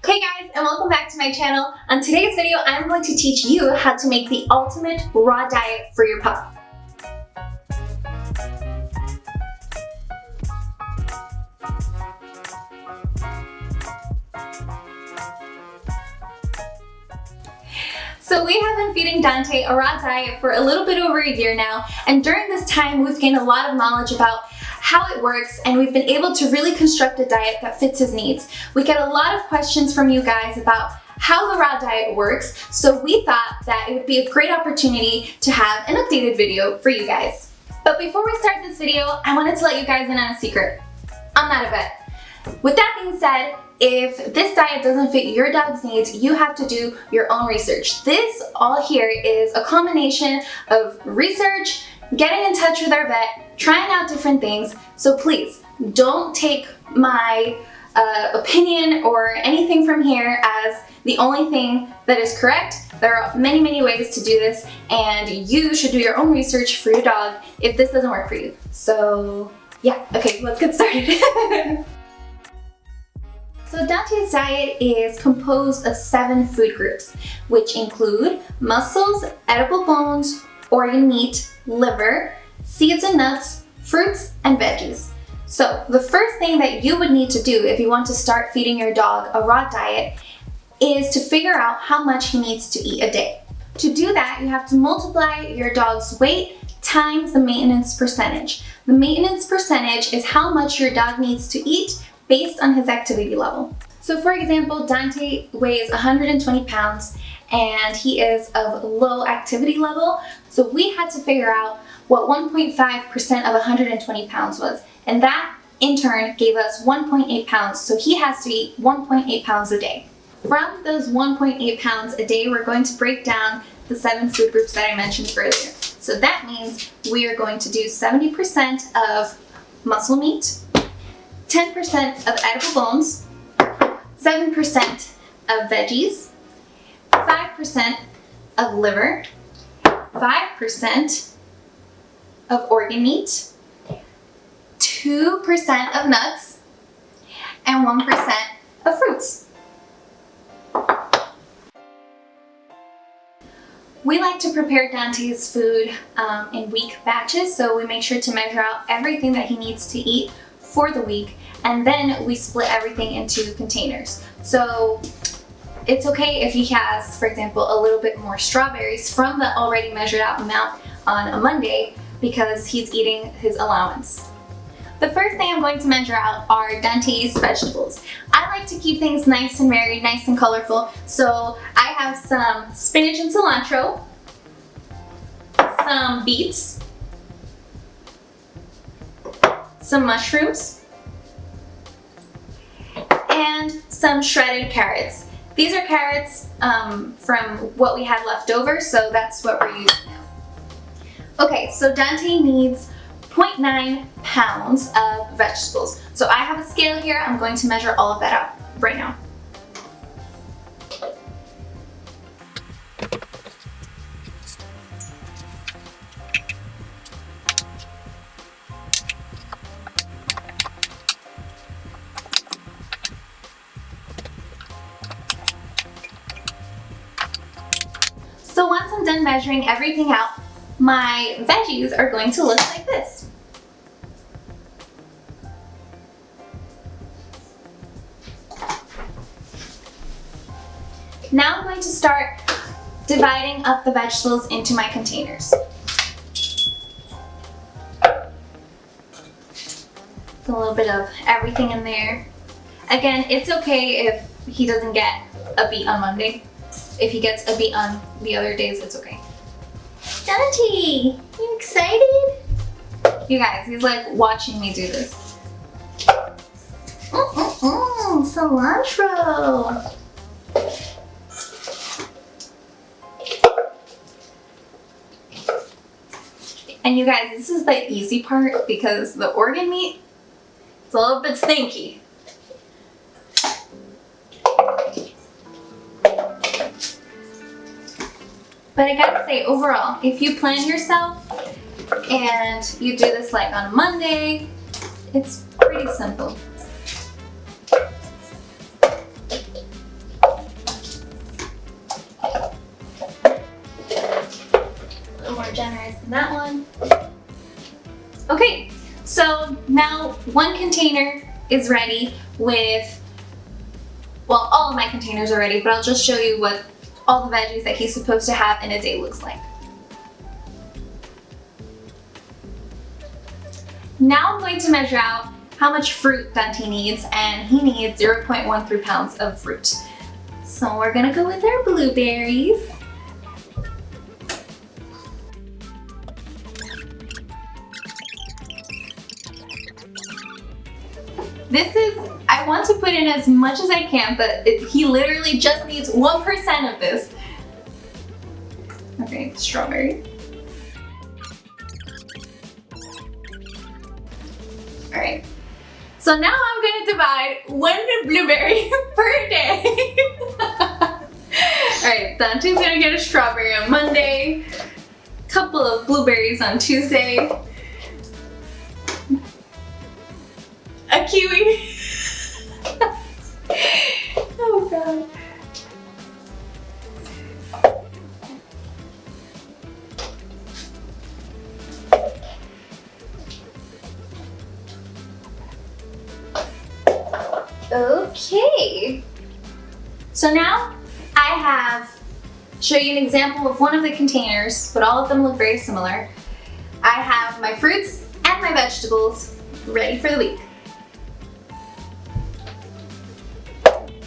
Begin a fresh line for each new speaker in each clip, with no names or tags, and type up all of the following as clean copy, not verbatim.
Hey guys, and welcome back to my channel. On today's video, I'm going to teach you how to make the ultimate raw diet for your pup. So we have been feeding Dante a raw diet for a little bit over a year now, and during this time we've gained a lot of knowledge about how it works, and we've been able to really construct a diet that fits his needs. We get a lot of questions from you guys about how the raw diet works, so we thought that it would be a great opportunity to have an updated video for you guys. But before we start this video, I wanted to let you guys in on a secret. I'm not a vet. With that being said, if this diet doesn't fit your dog's needs, you have to do your own research. This all here is a combination of research, getting in touch with our vet, trying out different things, so please don't take my opinion or anything from here as the only thing that is correct. There are many ways to do this, and you should do your own research for your dog if this doesn't work for you. So yeah, okay, let's get started. So Dante's diet is composed of 7 food groups, which include mussels, edible bones, organ meat, liver, seeds and nuts, fruits, and veggies. So the first thing that you would need to do if you want to start feeding your dog a raw diet is to figure out how much he needs to eat a day. To do that, you have to multiply your dog's weight times the maintenance percentage. The maintenance percentage is how much your dog needs to eat based on his activity level. So for example, Dante weighs 120 pounds and he is of low activity level. So we had to figure out what 1.5% of 120 pounds was. And that in turn gave us 1.8 pounds. So he has to eat 1.8 pounds a day. From those 1.8 pounds a day, we're going to break down the 7 food groups that I mentioned earlier. So that means we are going to do 70% of muscle meat, 10% of edible bones, 7% of veggies, 5% of liver, 5% of organ meat, 2% of nuts, and 1% of fruits. We like to prepare Dante's food in week batches, so we make sure to measure out everything that he needs to eat for the week, and then we split everything into containers. So it's okay if he has, for example, a little bit more strawberries from the already measured out amount on a Monday because he's eating his allowance. The first thing I'm going to measure out are Dante's vegetables. I like to keep things nice and varied, nice and colorful, so I have some spinach and cilantro, some beets, some mushrooms, and some shredded carrots. These are carrots from what we had left over, so that's what we're using now. Okay, so Dante needs 0.9 pounds of vegetables. So I have a scale here. I'm going to measure all of that out right now. So once I'm done measuring everything out, my veggies are going to look like this. Now I'm going to start dividing up the vegetables into my containers. A little bit of everything in there. Again, it's okay if he doesn't get a beet on Monday. If he gets a beet on the other days, it's okay. Dante, you excited? You guys, he's like watching me do this. Cilantro. And you guys, this is the easy part because the organ meat, it's a little bit stinky. But I gotta say, overall, if you plan yourself and you do this like on a Monday, it's pretty simple. in that one. Okay, so now one container is ready with, well, all of my containers are ready, but I'll just show you what all the veggies that he's supposed to have in a day looks like. Now I'm going to measure out how much fruit Dante needs, and he needs 0.13 pounds of fruit. So we're gonna go with our blueberries. I want to put in as much as I can, but he literally just needs 1% of this. Okay, strawberry. All right. So now I'm gonna divide 1 blueberry per day. All right, Dante's gonna get a strawberry on Monday, a couple of blueberries on Tuesday, a kiwi. Oh God. Okay. So now I have show you an example of one of the containers, but all of them look very similar. I have my fruits and my vegetables ready for the week.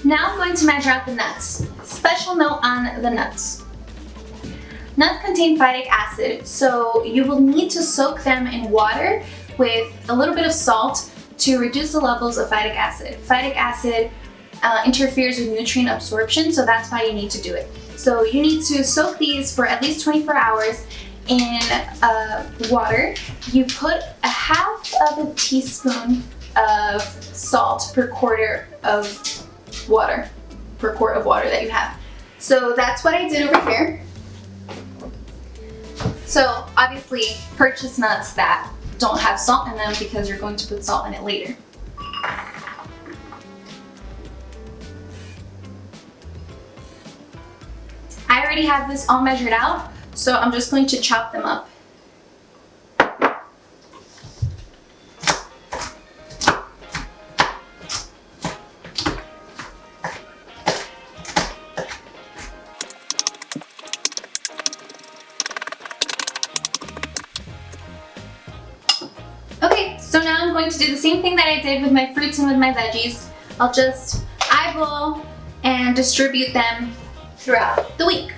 Now I'm going to measure out the nuts. Special note on the nuts. Nuts contain phytic acid, so you will need to soak them in water with a little bit of salt to reduce the levels of phytic acid. Phytic acid interferes with nutrient absorption, so that's why you need to do it. So you need to soak these for at least 24 hours in water. You put a half of a teaspoon of salt per quart of water that you have. So that's what I did over here. So obviously purchase nuts that don't have salt in them because you're going to put salt in it later. I already have this all measured out, so I'm just going to chop them up. Okay, so now I'm going to do the same thing that I did with my fruits and with my veggies. I'll just eyeball and distribute them throughout the week.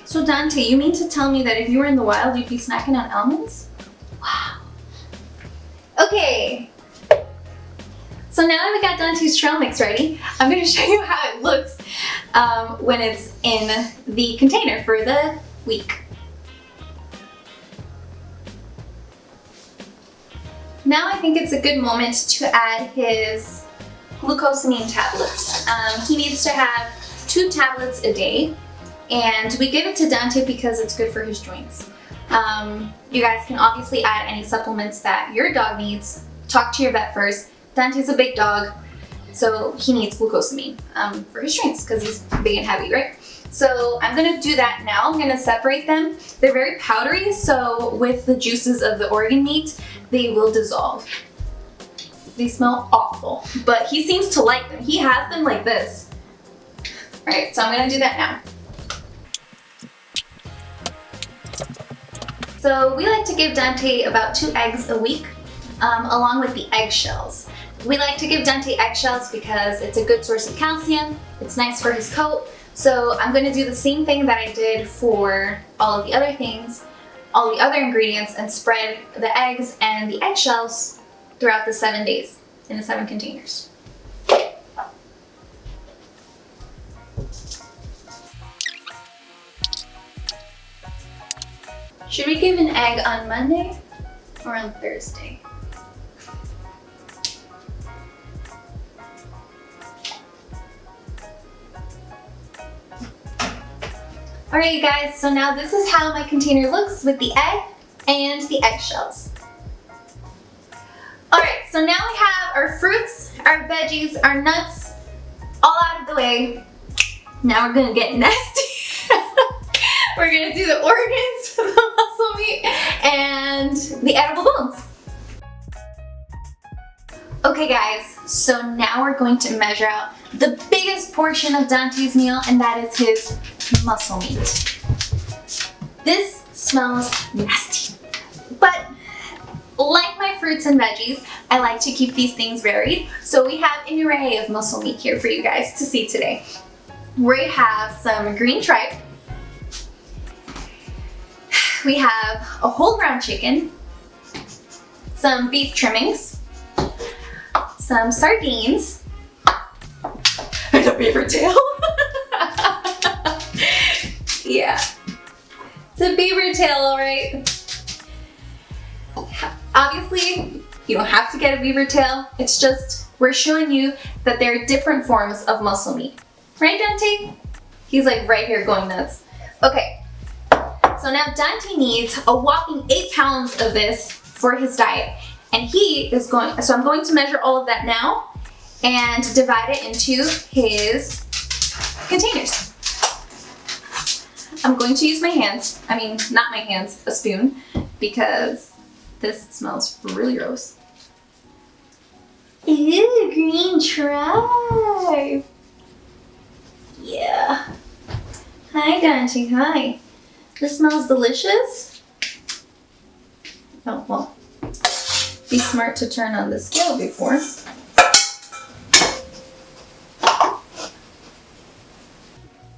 So Dante, you mean to tell me that if you were in the wild, you'd be snacking on almonds? Wow. Okay. So now that we got Dante's trail mix ready, I'm going to show you how it looks when it's in the container for the week. Now I think it's a good moment to add his glucosamine tablets. He needs to have 2 tablets a day, and we give it to Dante because it's good for his joints. You guys can obviously add any supplements that your dog needs. Talk to your vet first. Dante's a big dog, so he needs glucosamine for his joints because he's big and heavy, right? So I'm gonna do that now. I'm gonna separate them. They're very powdery, so with the juices of the organ meat, they will dissolve. They smell awful, but he seems to like them. He has them like this. All right, so I'm gonna do that now. So we like to give Dante about 2 eggs a week, along with the eggshells. We like to give Dante eggshells because it's a good source of calcium, it's nice for his coat. So I'm going to do the same thing that I did for all of the other things, all the other ingredients, and spread the eggs and the eggshells throughout the 7 days in the 7 containers. Should we give an egg on Monday or on Thursday? Alright you guys, so now this is how my container looks with the egg and the eggshells. Alright, so now we have our fruits, our veggies, our nuts, all out of the way. Now we're gonna get nasty. We're gonna do the organs, the muscle meat, and the edible bones. Okay guys, so now we're going to measure out the biggest portion of Dante's meal, and that is his muscle meat. This smells nasty, but like my fruits and veggies, I like to keep these things varied. So we have an array of muscle meat here for you guys to see today. We have some green tripe. We have a whole ground chicken, some beef trimmings, some sardines, and a beaver tail. Yeah, it's a beaver tail, all right. Obviously, you don't have to get a beaver tail. It's just, we're showing you that there are different forms of muscle meat. Right, Dante? He's like right here going nuts. Okay. So now Dante needs a whopping 8 pounds of this for his diet. And he is going, so I'm going to measure all of that now and divide it into his containers. I'm going to use my hands, I mean, not my hands, a spoon, because this smells really gross. Ew, green tripe. Yeah. Hi, Dante, hi. This smells delicious. Oh, well, be smart to turn on the scale before.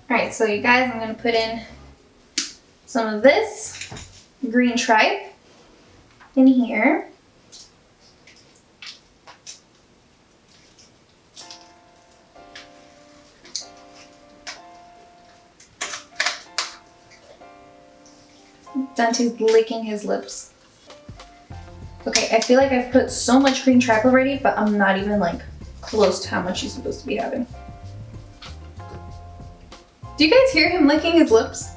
Alright, so you guys, I'm going to put in some of this green tripe in here. Dante's licking his lips. Okay, I feel like I've put so much green tripe already, but I'm not even like close to how much he's supposed to be having. Do you guys hear him licking his lips?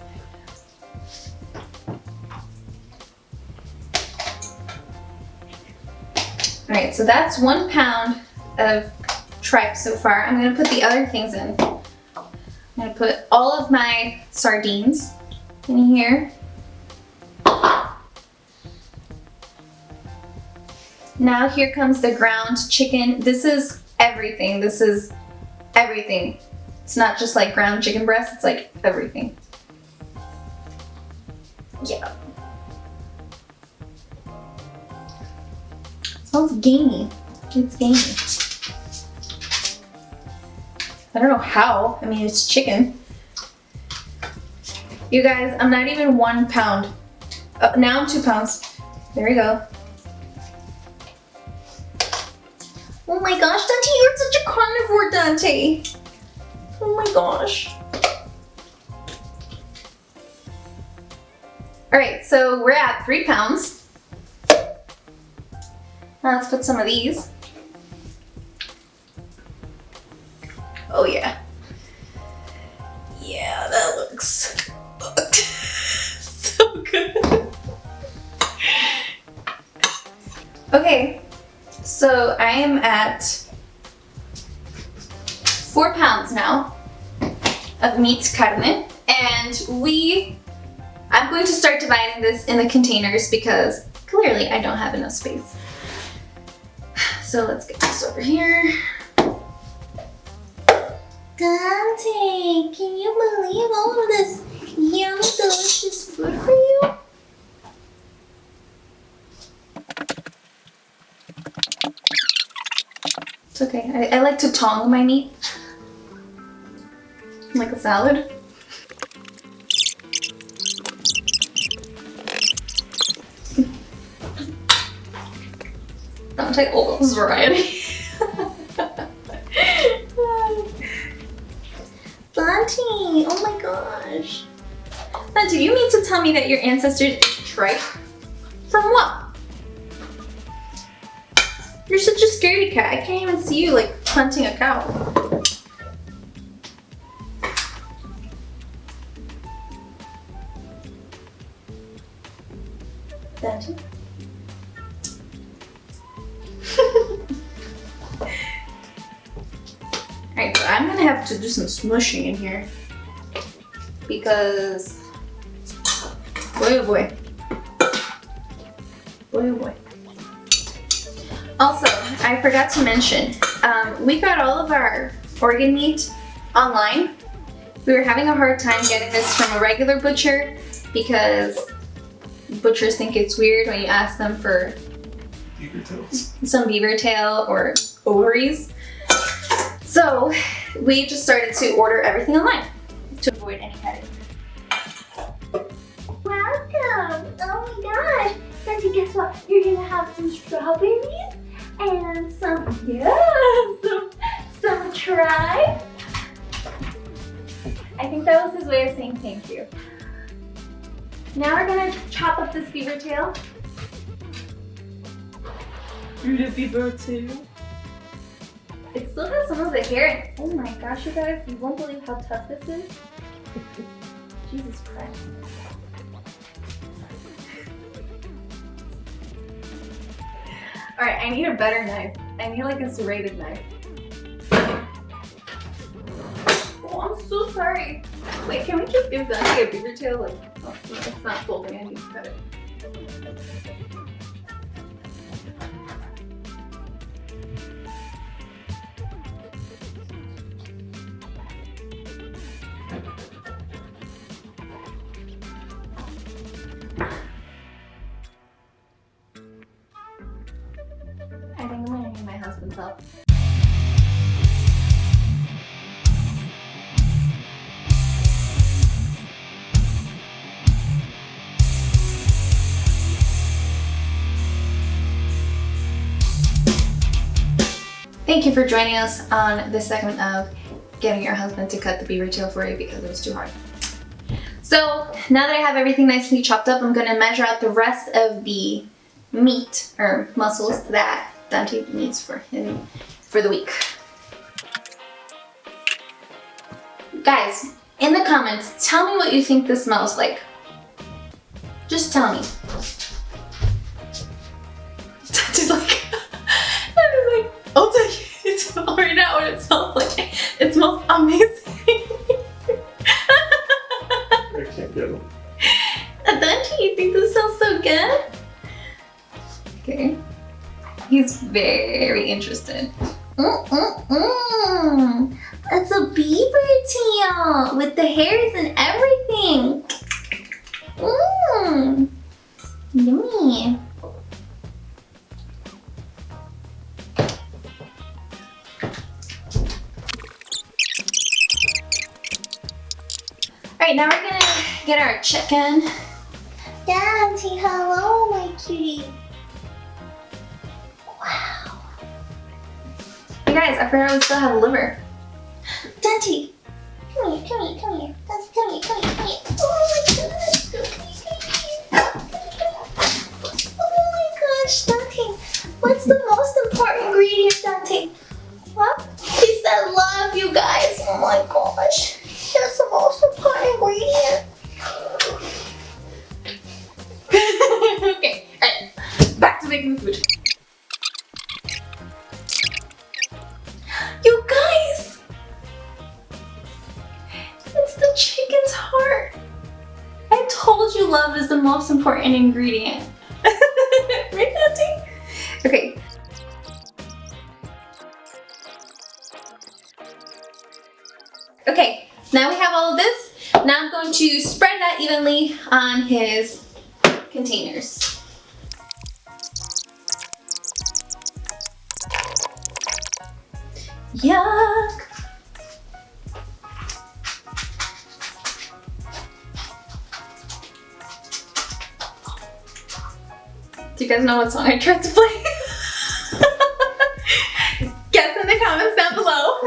Alright, so that's 1 pound of tripe so far. I'm gonna put the other things in. I'm gonna put all of my sardines in here. Now here comes the ground chicken. This is everything. This is everything. It's not just like ground chicken breast, it's like everything. Yeah. It smells gamey. It's gamey. I don't know how. I mean, it's chicken. You guys, I'm not even 1 pound. Now I'm 2 pounds. There we go. Oh my gosh, Dante, you're such a carnivore, Dante. Oh my gosh. All right, so we're at 3 pounds. Now let's put some of these. Oh yeah. Yeah, that looks so good. Okay, so I am at 4 pounds now of meat carne, and I'm going to start dividing this in the containers because clearly I don't have enough space. So let's get this over here. Dante, can you believe all of this yummy, delicious food for you? It's okay. I like to tong my meat. Like a salad. Don't take all this variety. Dante, oh my gosh. Dante, you mean to tell me that your ancestors ate tripe? From what? You're such a scaredy cat. I can't even see you like hunting a cow. Dante? Alright, so I'm gonna have to do some smushing in here because boy oh boy. Boy oh boy. Also, I forgot to mention, we got all of our organ meat online. We were having a hard time getting this from a regular butcher because butchers think it's weird when you ask them for
beaver tails.
some beaver tail or ovaries. So we just started to order everything online to avoid any headache.
Welcome! Oh my gosh! Sandy, guess what? You're gonna have some strawberries and some try.
I think that was his way of saying thank you. Now we're gonna chop up this beaver tail.
You're the beaver tail.
It still has some of the hair. Oh my gosh, you guys, you won't believe how tough this is. Jesus Christ. Alright, I need a better knife. I need like a serrated knife. Oh, I'm so sorry. Wait, can we just give Dante a beaver tail? Like, oh, no, it's not folding. I need to cut it. I think I'm gonna need my husband's help. Thank you for joining us on this segment of getting your husband to cut the beaver tail for you because it was too hard. So now that I have everything nicely chopped up, I'm gonna measure out the rest of the meat or muscles that Dante needs for him for the week. Guys, in the comments, tell me what you think this smells like. Just tell me. Dante's like, I'll tell you right now what it smells like. It smells amazing.
I can't get them.
Dante, you think this smells so good? Okay. He's very interested. It's a beaver tail with the hairs and everything. Yummy. Alright, now we're gonna get our chicken.
Dante, hello, my cutie. Wow.
Hey guys, I forgot we still have a liver.
Dante, come here, come here, come here. Dante, come here, come here, come here. Oh my gosh, oh my gosh, Dante. What's the most important ingredient, Dante? What? He said love, you guys. Oh my gosh. That's the most important ingredient.
Okay, alright, back to making the food. You guys! It's the chicken's heart. I told you love is the most important ingredient. Right, Dante? Okay. Okay, now we have all of this. Now I'm going to spread that evenly on his containers. Yuck! Do you guys know what song I tried to play? Guess in the comments down below.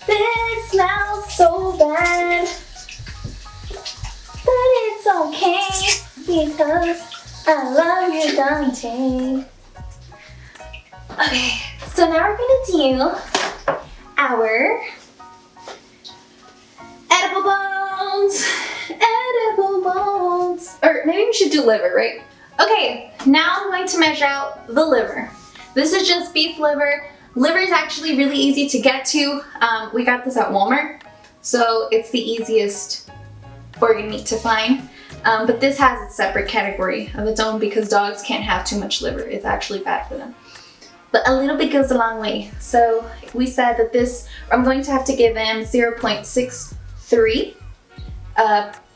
This smells so bad, but it's okay because I love you, Dante.
Okay, so now we're gonna do our edible bones. Edible bones. Or maybe we should do liver, right? Okay, now I'm going to measure out the liver. This is just beef liver. Liver is actually really easy to get to. We got this at Walmart, so it's the easiest organ meat to find. But this has its separate category of its own because dogs can't have too much liver. It's actually bad for them. But a little bit goes a long way. So we said that this, I'm going to have to give him 0.63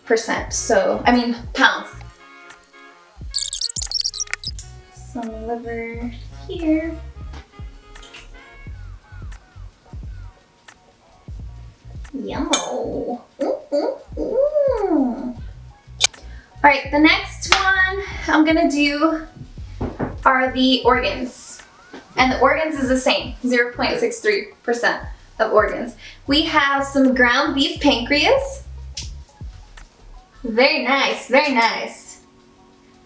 percent. So, I mean pounds. Some liver here. Yummo. All right, the next one I'm gonna do are the organs. And the organs is the same, 0.63% of organs. We have some ground beef pancreas. Very nice, very nice.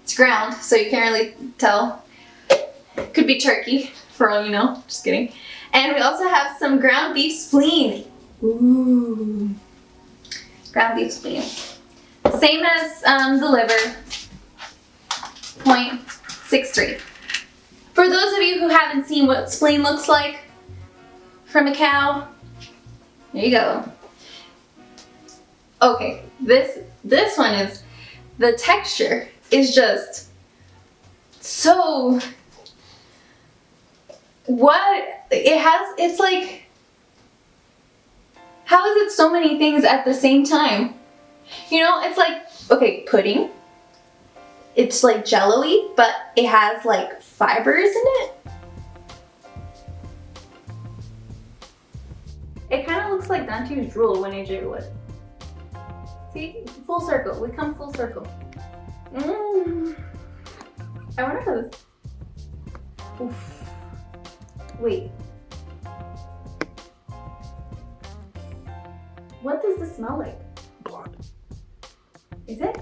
It's ground, so you can't really tell. Could be turkey, for all you know, just kidding. And we also have some ground beef spleen. Ooh, ground beef spleen. Same as the liver, 0.63. For those of you who haven't seen what spleen looks like from a cow, there you go. Okay, this one is, the texture is just so, it's like, how is it so many things at the same time? You know, it's like, okay, pudding. It's like jello-y, but it has like fibers in it. It kind of looks like Dante's drool when I jiggle it. See, full circle, we come full circle. I wonder how this, oof. Wait. What does this smell like?
Blood.
Is it?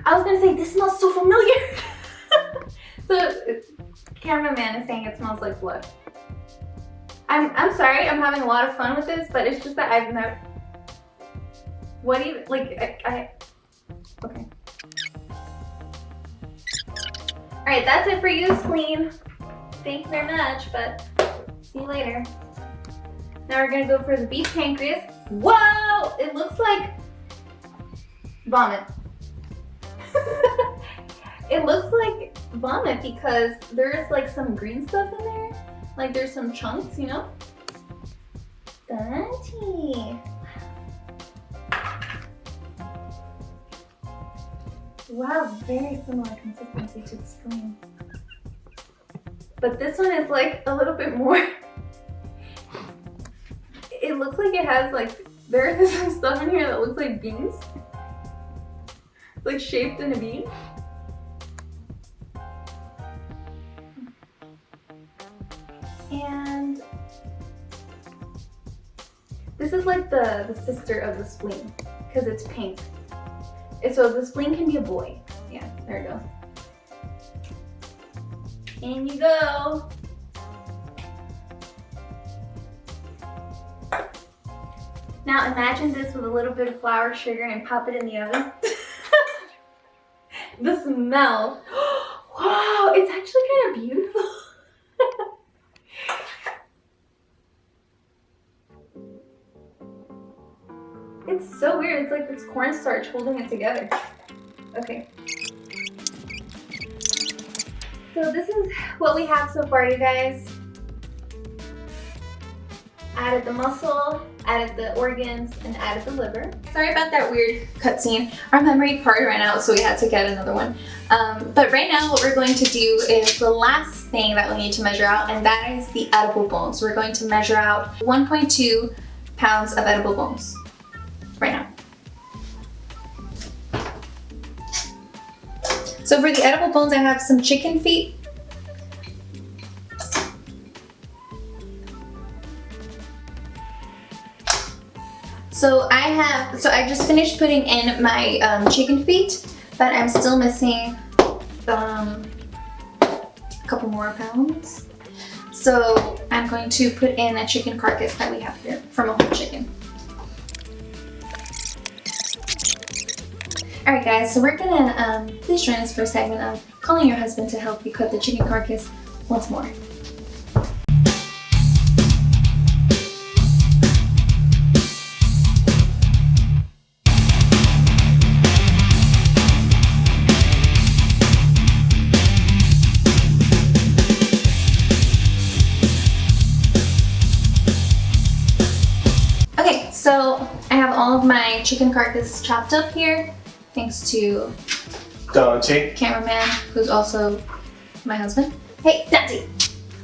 I was gonna say, this smells so familiar. So, cameraman is saying it smells like blood. I'm sorry, I'm having a lot of fun with this, but it's just that I've never, what even, like, I okay. Alright, that's it for you, spleen. Thank you very much, but see you later. Now we're gonna go for the beef pancreas. Whoa! It looks like vomit. It looks like vomit because there's like some green stuff in there. Like there's some chunks, you know? Dante. Wow, very similar consistency to the spleen. But this one is like a little bit more. It looks like it has like, there is some stuff in here that looks like beans. It's like shaped in a bean. And this is like the sister of the spleen because it's pink. And so the spleen can be a boy. Yeah, there it goes. In you go. Now imagine this with a little bit of flour, sugar, and pop it in the oven. The smell. Wow, it's actually kind of beautiful. It's so weird. It's like this cornstarch holding it together. Okay. So this is what we have so far, you guys. Added the muscle, added the organs, and added the liver. Sorry about that weird cutscene. Our memory card ran out, so we had to get another one. But right now what we're going to do is the last thing that we need to measure out, and that is the edible bones. We're going to measure out 1.2 pounds of edible bones right now. So for the edible bones, I have some chicken feet. So I just finished putting in my chicken feet, but I'm still missing a couple more pounds. So I'm going to put in a chicken carcass that we have here from a whole chicken. Alright guys, so we're gonna, please join us for a segment of calling your husband to help you cut the chicken carcass once more. chicken carcass chopped up here, thanks to
Dante.
cameraman, who's also my husband. Hey, Dante!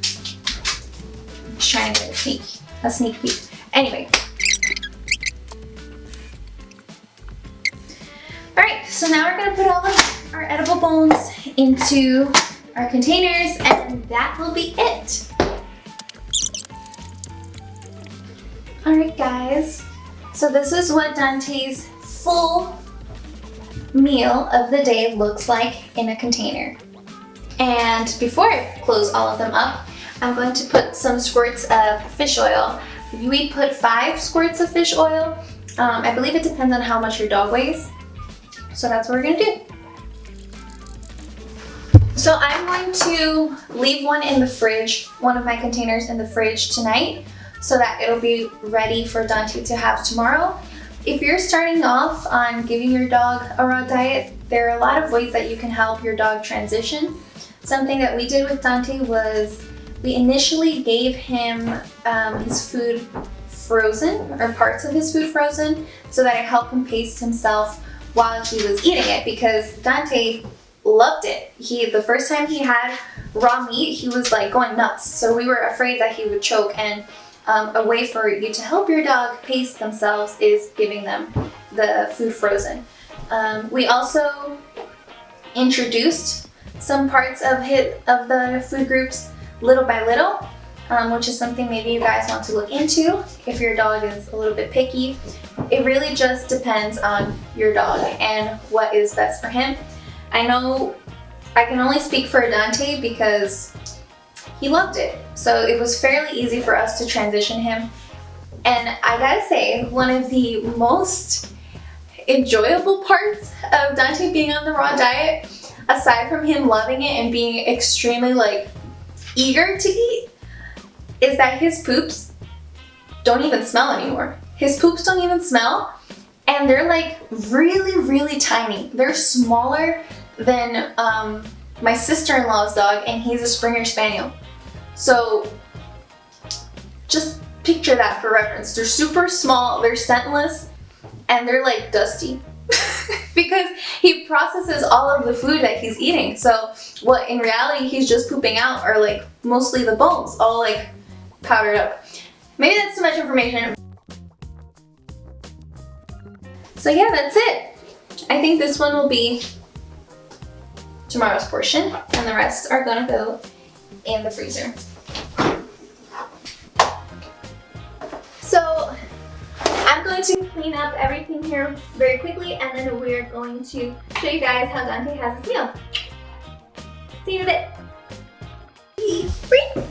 Just trying to get a sneak peek. Anyway. Alright, so now we're gonna put all of our edible bones into our containers, and that will be it. Alright guys, so this is what Dante's full meal of the day looks like in a container. And before I close all of them up, I'm going to put some squirts of fish oil. We put 5 squirts of fish oil. I believe it depends on how much your dog weighs. So that's what we're gonna do. So I'm going to leave one in the fridge, one of my containers in the fridge tonight, so that it'll be ready for Dante to have tomorrow. If you're starting off on giving your dog a raw diet, there are a lot of ways that you can help your dog transition. Something that we did with Dante was we initially gave him his food frozen, or parts of his food frozen, so that it helped him pace himself while he was eating it, because Dante loved it. The first time he had raw meat, he was like going nuts. So we were afraid that he would choke, and a way for you to help your dog pace themselves is giving them the food frozen. We also introduced some parts of the food groups little by little, which is something maybe you guys want to look into if your dog is a little bit picky. It really just depends on your dog and what is best for him. I know I can only speak for Dante because he loved it. So it was fairly easy for us to transition him. And I gotta say, one of the most enjoyable parts of Dante being on the raw diet, aside from him loving it and being extremely eager to eat, is that his poops don't even smell anymore. His poops don't even smell, and they're really, really tiny. They're smaller than my sister-in-law's dog, and he's a Springer Spaniel. So just picture that for reference. They're super small, they're scentless, and they're dusty. Because he processes all of the food that he's eating. So what in reality he's just pooping out are mostly the bones, all powdered up. Maybe that's too much information. So yeah, that's it. I think this one will be tomorrow's portion, and the rest are gonna go in the freezer. So I'm going to clean up everything here very quickly, and then we're going to show you guys how Dante has his meal. See you in a bit. Free.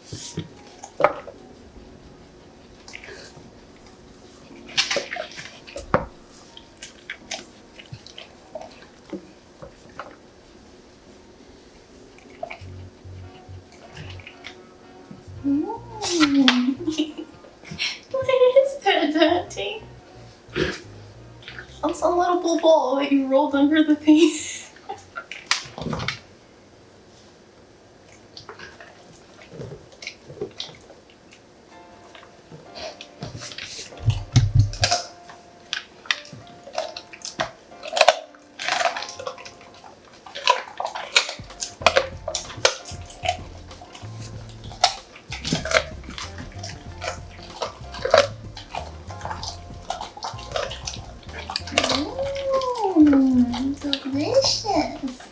What is that, Dante?
It's a little ball that you rolled under the thing.
Delicious.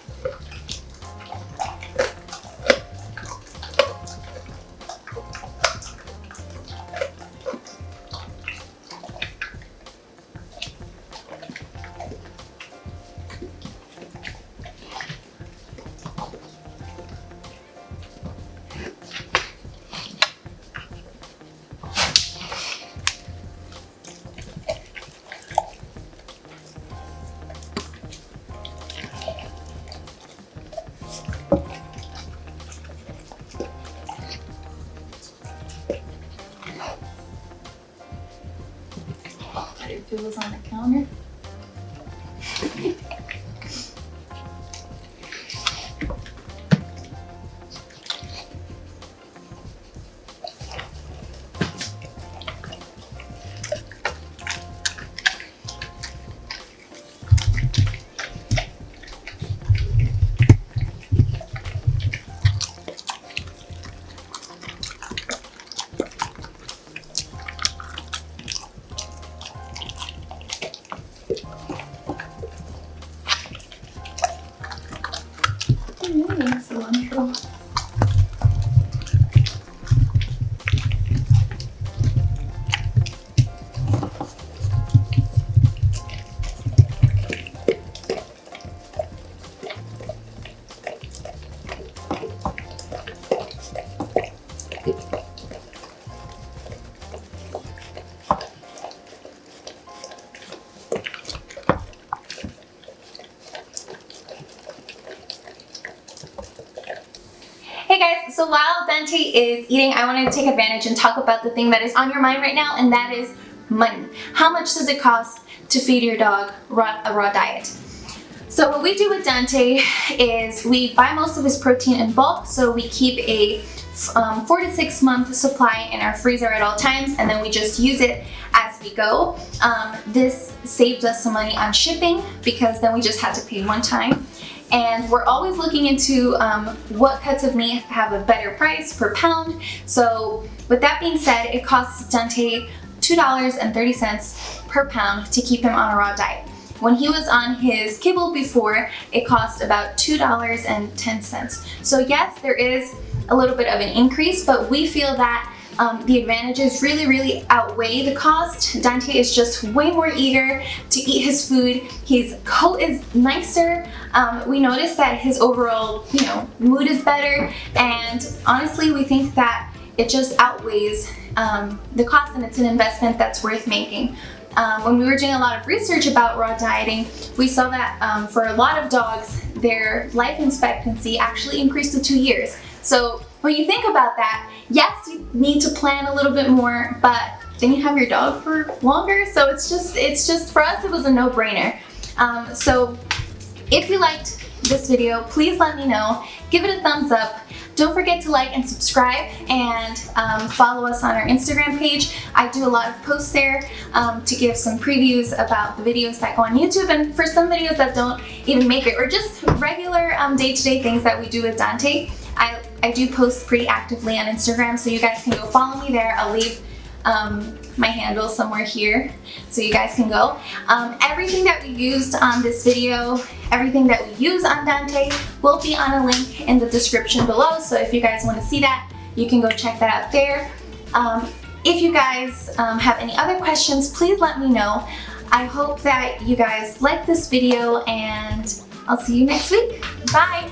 If it was on the counter. Cilantro. Hey guys, so while Dante is eating, I wanted to take advantage and talk about the thing that is on your mind right now, and that is money. How much does it cost to feed your dog a raw diet? So what we do with Dante is we buy most of his protein in bulk, so we keep a 4 to 6 month supply in our freezer at all times, and then we just use it as we go. This saves us some money on shipping because then we just had to pay one time. And we're always looking into what cuts of meat have a better price per pound. So with that being said, it costs Dante $2.30 per pound to keep him on a raw diet. When he was on his kibble before, it cost about $2.10. So yes, there is a little bit of an increase, but we feel that the advantages really outweigh the cost. Dante is just way more eager to eat his food. His coat is nicer. We noticed that his overall, mood is better, and honestly, we think that it just outweighs the cost, and it's an investment that's worth making. When we were doing a lot of research about raw dieting, we saw that for a lot of dogs, their life expectancy actually increased to 2 years. So when you think about that, yes, you need to plan a little bit more, but then you have your dog for longer. So it's just for us, it was a no-brainer. So if you liked this video, please let me know. Give it a thumbs up. Don't forget to like and subscribe, and follow us on our Instagram page. I do a lot of posts there to give some previews about the videos that go on YouTube, and for some videos that don't even make it, or just regular day-to-day things that we do with Dante. I do post pretty actively on Instagram, so you guys can go follow me there. I'll leave my handle somewhere here so you guys can go. Everything that we used on this video, everything that we use on Dante will be on a link in the description below, so if you guys want to see that, you can go check that out there. If you guys have any other questions, please let me know. I hope that you guys like this video, and I'll see you next week. Bye!